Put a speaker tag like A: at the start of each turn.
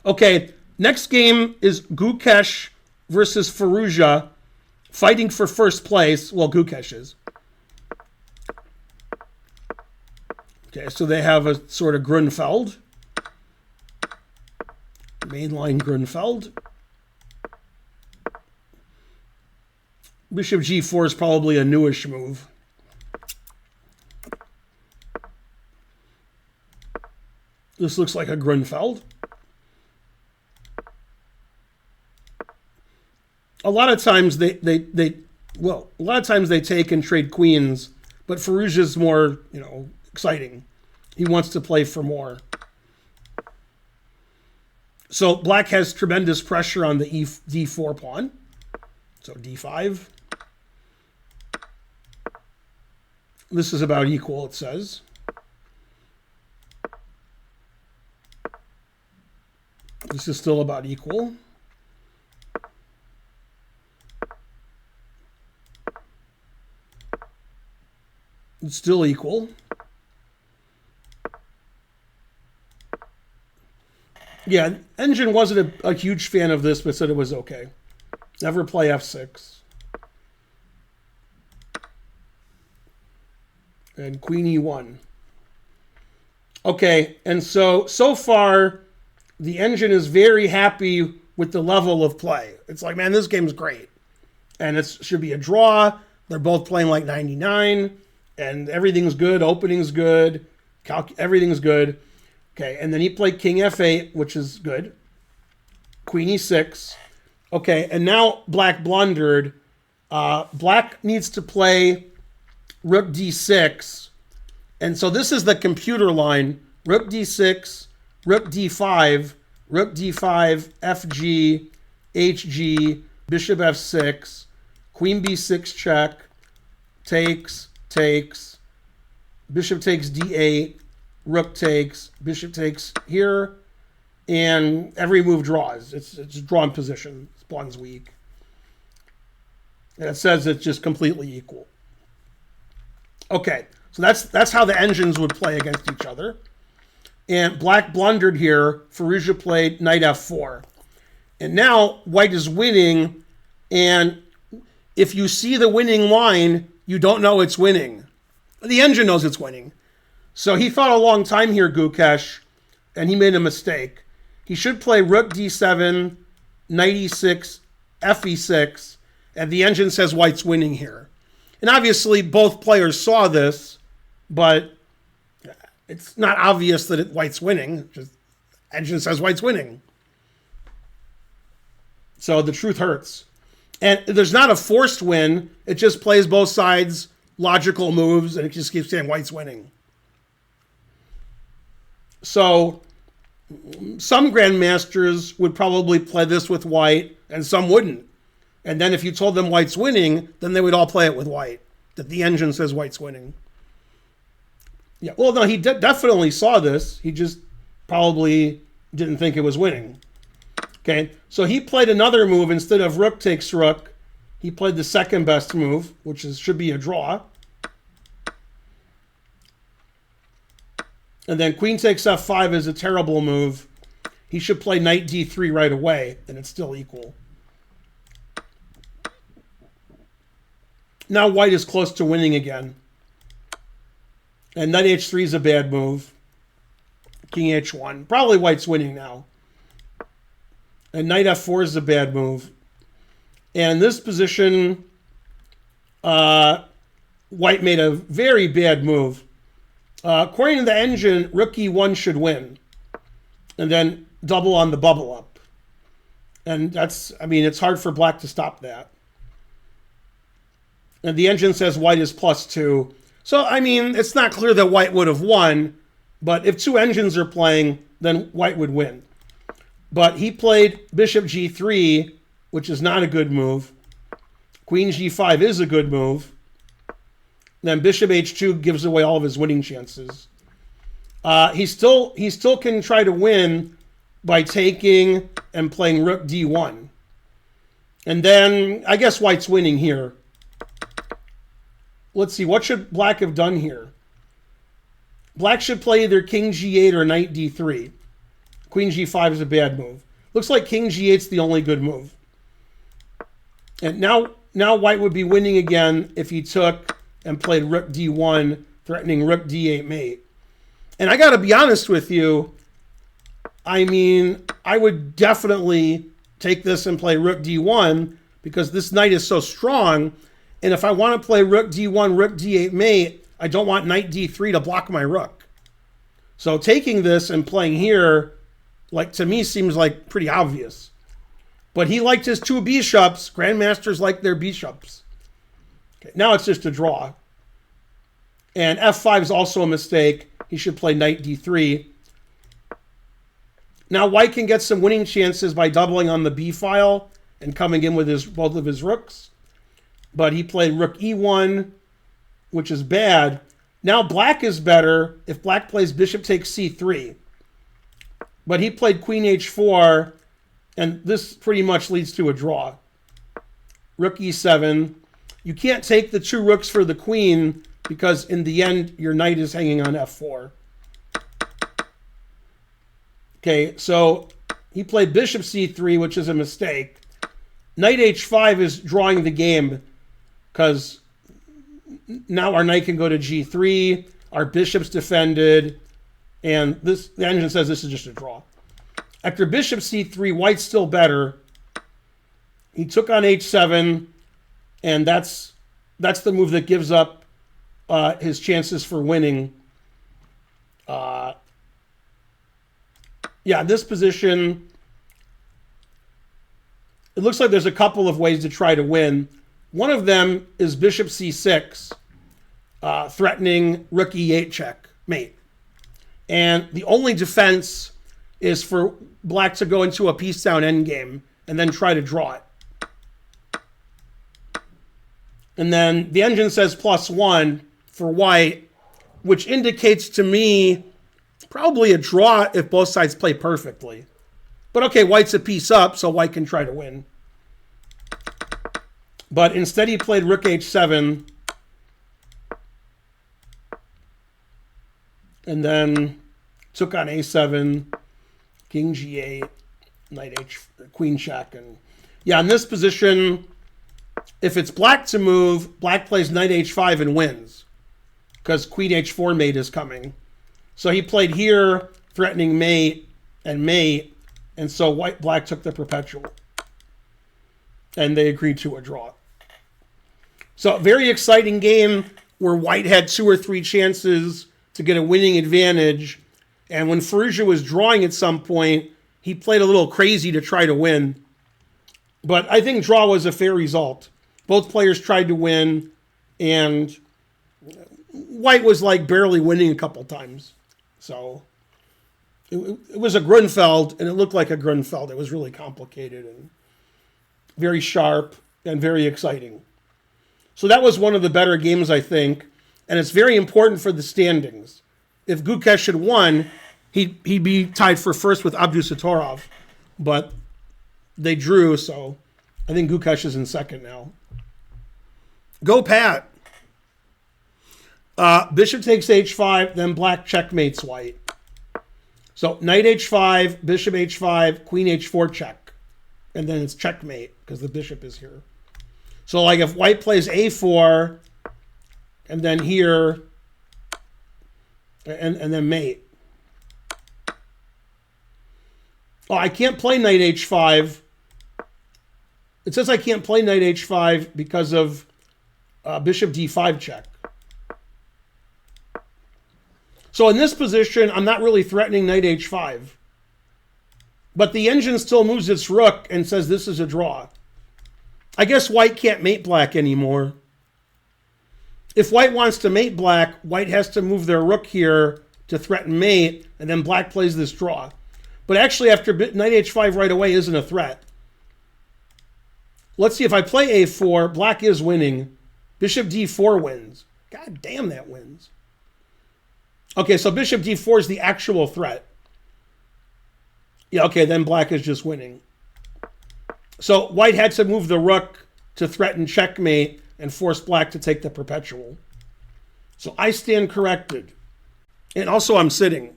A: Okay, next game is Gukesh versus Firoujza, fighting for first place. Well, Gukesh is. Okay, so they have a sort of Grunfeld. Mainline Grunfeld. Bishop g4 is probably a newish move. This looks like a Grunfeld. A lot of times they take and trade queens, but Firoujza is more, exciting. He wants to play for more. So black has tremendous pressure on the d4 pawn. So d5. This is about equal, it says. This is still about equal. It's still equal. Yeah, Engine wasn't a huge fan of this, but said it was okay. Never play f6. And queen e1. Okay, and so far, the Engine is very happy with the level of play. It's like, man, this game's great. And it should be a draw. They're both playing like 99. And everything's good. Opening's good. Everything's good. Okay, and then he played king f8, which is good. Queen e6. Okay, and now black blundered. Black needs to play rook d6. And so this is the computer line. Rook d6, rook d5, rook d5, fg, hg, bishop f6, queen b6 check, takes, bishop takes d8, rook takes, bishop takes here, and every move draws. It's drawn position. Pawn's weak. And it says it's just completely equal. Okay, so that's how the engines would play against each other. And black blundered here. Firoujza played knight f4. And now white is winning, and if you see the winning line, you don't know it's winning. The engine knows it's winning. So he thought a long time here, Gukesh, and he made a mistake. He should play rook d7, knight e6, fe6, and the engine says white's winning here. And obviously both players saw this, but it's not obvious that white's winning. Just engine says white's winning. So the truth hurts. And there's not a forced win. It just plays both sides logical moves, and it just keeps saying white's winning. So some grandmasters would probably play this with white, and some wouldn't. And then if you told them white's winning, then they would all play it with white, that the engine says white's winning. Yeah, well, no, he definitely saw this. He just probably didn't think it was winning. Okay, so he played another move. Instead of rook takes rook, he played the second best move, which should be a draw. And then queen takes f5 is a terrible move. He should play knight d3 right away, and it's still equal. Now white is close to winning again. And knight h3 is a bad move. King h1. Probably white's winning now. And knight f4 is a bad move. And in this position, white made a very bad move. According to the engine, rook e1 should win. And then double on the bubble up. And that's, I mean, it's hard for black to stop that. And the engine says white is +2. So, I mean, it's not clear that white would have won. But if two engines are playing, then white would win. But he played bishop g3, which is not a good move. Queen g5 is a good move. Then bishop h2 gives away all of his winning chances. He still can try to win by taking and playing rook d1. And then I guess white's winning here. Let's see, what should black have done here? Black should play either king g8 or knight d3. Queen G5 is a bad move. Looks like King G8 is the only good move. And now White would be winning again if he took and played Rook D1, threatening Rook D8 mate. And I got to be honest with you, I mean, I would definitely take this and play Rook D1 because this knight is so strong. And if I want to play Rook D1, Rook D8 mate, I don't want Knight D3 to block my Rook. So taking this and playing here, like, to me seems like pretty obvious. But he liked his two bishops. Grandmasters like their bishops. Okay, now it's just a draw. And F5 is also a mistake. He should play Knight D3. Now White can get some winning chances by doubling on the B file and coming in with both of his rooks. But he played Rook E1, which is bad. Now Black is better if Black plays Bishop takes C3. But he played Queen H4, and this pretty much leads to a draw. Rook E7. You can't take the two rooks for the queen because in the end, your knight is hanging on F4. Okay, so he played Bishop C3, which is a mistake. Knight H5 is drawing the game because now our knight can go to G3, our bishop's defended, and the engine says this is just a draw. After Bishop C3, White's still better. He took on H7, and that's the move that gives up his chances for winning. Yeah, this position, it looks like there's a couple of ways to try to win. One of them is Bishop C6, threatening Rook E8 check, mate. And the only defense is for Black to go into a piece down endgame and then try to draw it. And then the engine says +1 for White, which indicates to me probably a draw if both sides play perfectly. But okay, White's a piece up, so White can try to win. But instead he played Rook H7. And then took on A7, King G8, Knight H, Queen check. And yeah, in this position, if it's Black to move, Black plays Knight H5 and wins because Queen H4 mate is coming. So he played here, threatening mate, and so Black took the perpetual. And they agreed to a draw. So very exciting game where White had 2 or 3 chances to get a winning advantage. And when Firoujza was drawing at some point, he played a little crazy to try to win. But I think draw was a fair result. Both players tried to win, and White was like barely winning a couple times. So it was a Grunfeld, and it looked like a Grunfeld. It was really complicated and very sharp and very exciting. So that was one of the better games, I think. And it's very important for the standings. If Gukesh had won, he'd be tied for first with Abdusattorov. But they drew, so I think Gukesh is in second now. Go Pat. Bishop takes H5, then Black checkmates White. So Knight H5, Bishop H5, Queen H4 check. And then it's checkmate because the bishop is here. So like if White plays A4, and then here, and then mate. Oh, I can't play Knight H5. It says I can't play Knight H5 because of Bishop D5 check. So in this position, I'm not really threatening Knight H5. But the engine still moves its rook and says this is a draw. I guess White can't mate Black anymore. If White wants to mate Black, White has to move their rook here to threaten mate, and then Black plays this draw. But actually, after Knight H5 right away isn't a threat. Let's see, if I play A4, Black is winning. Bishop D4 wins. God damn, that wins. Okay, so Bishop D4 is the actual threat. Yeah, okay, then Black is just winning. So White had to move the rook to threaten checkmate and force Black to take the perpetual. So I stand corrected. And also I'm sitting.